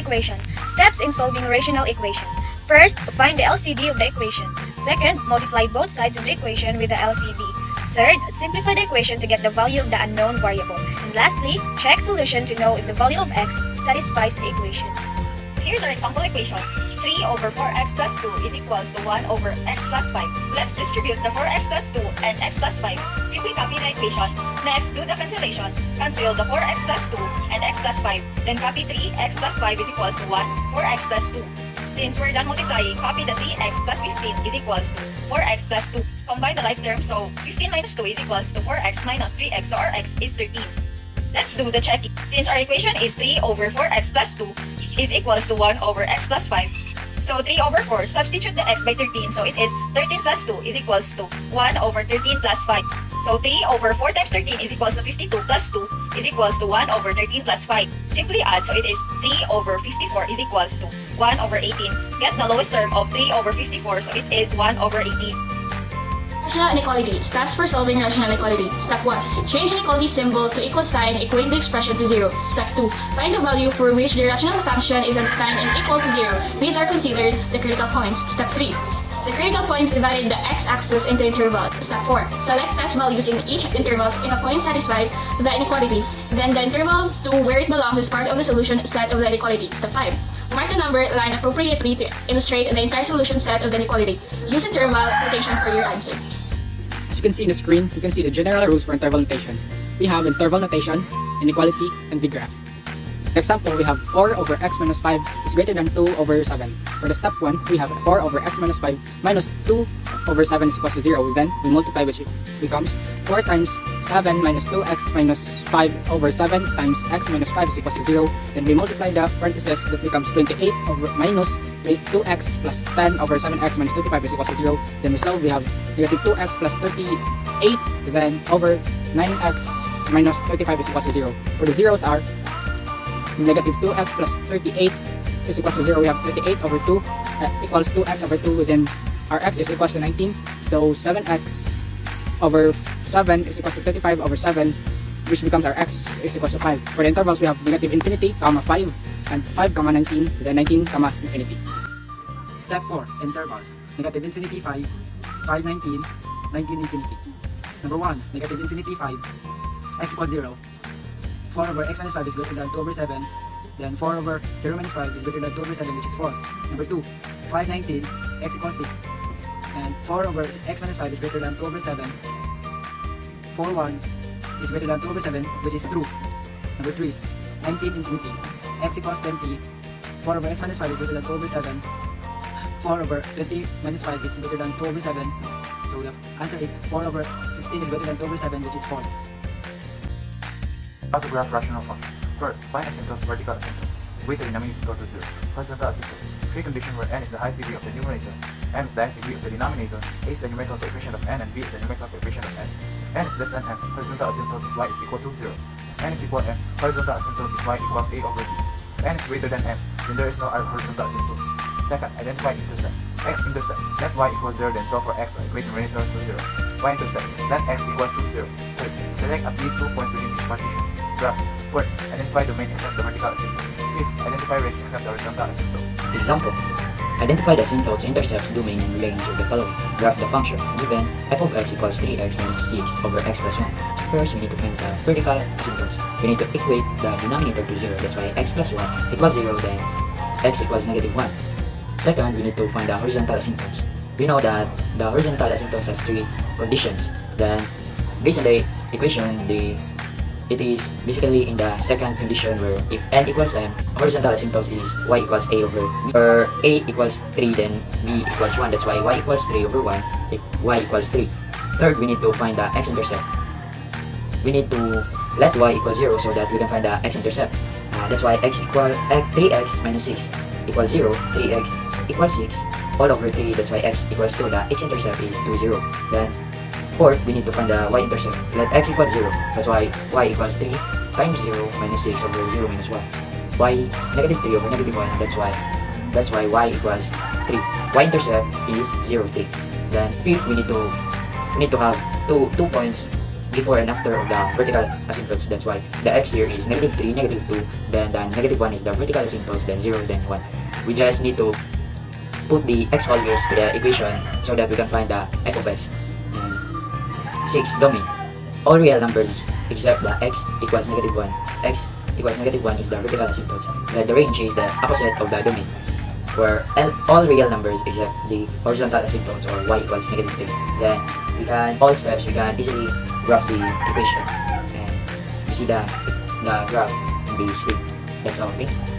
equation. Steps in solving rational equation. First, find the LCD of the equation. Second, multiply both sides of the equation with the LCD. Third, simplify the equation to get the value of the unknown variable. And lastly, check solution to know if the value of x satisfies the equation. Here's our example equation. 3 over 4x plus 2 is equals to 1 over x plus 5. Let's distribute the 4x plus 2 and x plus 5. Simply copy the equation. Next, do the cancellation. Cancel the 4x plus 2 and x plus 5. Then copy 3x plus 5 is equals to 1, 4x plus 2. Since we're done multiplying, copy the 3x plus 15 is equals to 4x plus 2. Combine the like terms, so 15 minus 2 is equals to 4x minus 3x, so our x is 13. Let's do the checking. Since our equation is 3 over 4x plus 2 is equals to 1 over x plus 5. So 3 over 4, substitute the x by 13, so it is 13 plus 2 is equals to 1 over 13 plus 5. So 3 over 4 times 13 is equals to 52 plus 2 is equals to 1 over 13 plus 5. Simply add, so it is 3 over 54 is equals to 1 over 18. Get the lowest term of 3 over 54, so it is 1 over 18. Rational inequality. Steps for solving rational inequality. Step 1. Change inequality symbol to equal sign, equate the expression to 0. Step 2. Find the value for which the rational function is assigned and equal to 0. These are considered the critical points. Step 3. The critical points divided the x-axis into intervals. Step 4. Select test values in each interval if a point satisfies the inequality. Then the interval to where it belongs is part of the solution set of the inequality. Step 5. Mark the number line appropriately to illustrate the entire solution set of the inequality. Use interval notation for your answer. As you can see in the screen, you can see the general rules for interval notation. We have interval notation, inequality, and the graph. For example, we have 4 over x minus 5 is greater than 2 over 7. For the step 1, we have 4 over x minus 5 minus 2 over 7 is equals to 0. Then we multiply, which becomes 4 times 7 minus 2x minus 5 over 7 times x minus 5 is equals to 0. Then we multiply the parentheses, that becomes 28 over minus 2x plus 10 over 7x minus 25 is equals to 0. Then we solve, we have negative 2x plus 38, then over 9x minus 35 is equals to 0. For the zeros are negative 2x plus 38 is equals to 0. We have 38 over 2 equals 2x over 2. Then our x is equals to 19. So 7x over 7 is equals to 35 over 7, which becomes our x is equals to 5. For the intervals, we have negative infinity, comma 5, and 5, comma 19, then 19, comma infinity. Step 4. Intervals. Negative infinity 5, 5, 19, 19 infinity. Number 1. Negative infinity 5, x equals 0. 4 over x minus 5 is greater than 2 over 7. Then 4 over 0 minus 5 is greater than 2 over 7, which is false. Number 2. 5, 19, x equals 6. And 4 over x minus 5 is greater than 2 over 7. 4, 1 is greater than 2 over 7, which is true. Number 3. 19 infinity. X equals 20. 4 over x minus 5 is greater than 2 over 7. 4 over 20 minus 5 is greater than 2 over 7. So the answer is 4 over 15 is greater than 2 over 7, which is false. How to graph rational function. First, find asymptotes, vertical asymptote. Weight the denominator equal to 0. Horizontal asymptote. Precondition where n is the highest degree of the numerator, m is the highest degree of the denominator, a is the numerical coefficient of n, and b is the numerical coefficient of n. If n is less than m, horizontal asymptote is y is equal to 0. If n is equal to m, horizontal asymptote is y equals a over b. If n is greater than m, then there is no horizontal asymptote. Second, identify intercepts. X-intercept. Let y equals 0, then solve for x or equate numerator to 0. Y-intercept. Let x equals to 0. Third, select at least 2 points within each partition. Graph. Fourth, identify domain except the vertical asymptote. Fifth, identify range except the horizontal asymptote. Example. Identify the asymptotes, intercepts, domain, and range of the following. Graph the function. Given f of x equals 3x minus 6 over x plus 1. First, we need to find the vertical asymptotes. We need to equate the denominator to 0. That's why x plus 1 equals 0, then x equals negative 1. Second, we need to find the horizontal asymptotes. We know that the horizontal asymptotes has 3 conditions. Then, based on the equation, it is basically in the second condition where if n equals m, horizontal asymptotes is y equals a over b, or a equals 3, then b equals 1. That's why y equals 3 over 1 if y equals 3. Third, we need to find the x-intercept. We need to let y equal 0 so that we can find the x-intercept. That's why x equals 3x minus 6 equals 0, 3x equals 6 all over 3. That's why x equals 2. The x-intercept is 2, 0. Then fourth, we need to find the y-intercept. Let x equals 0. That's why y equals 3 times 0 minus 6 over 0 minus 1. Y negative 3 over negative 1. That's why y equals 3. Y-intercept is 0, 3. Then fifth, we need to have two points before and after of the vertical asymptotes. That's why the x here is -3, -2, then the -1 is the vertical asymptotes, then 0, then 1. We just need to put the x values to the equation so that we can find the f of x. And 6. Domain. All real numbers except the x equals -1. X equals -1 is the vertical asymptotes. Then the range is the opposite of the domain. For all real numbers except the horizontal asymptotes, or y equals -3. Then we can, all steps, we can easily graph the equation and you see the graph in the screen. That's all. Okay.